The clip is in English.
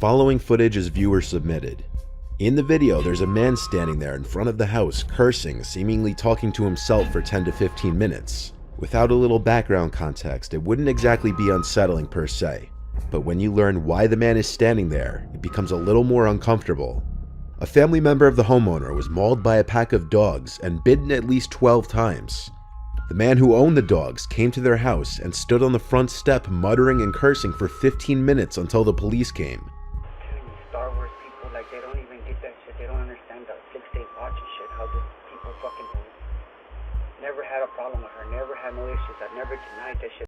Following footage is viewer submitted. In the video, there's a man standing there in front of the house, cursing, seemingly talking to himself for 10 to 15 minutes. Without a little background context, it wouldn't exactly be unsettling per se. But when you learn why the man is standing there, it becomes a little more uncomfortable. A family member of the homeowner was mauled by a pack of dogs and bitten at least 12 times. The man who owned the dogs came to their house and stood on the front step muttering and cursing for 15 minutes until the police came. Star Wars people, like, they don't even get that shit. They don't understand the 6-day watch and shit. How the people fucking do. Never had a problem with her. Never had no issues. I never denied that shit.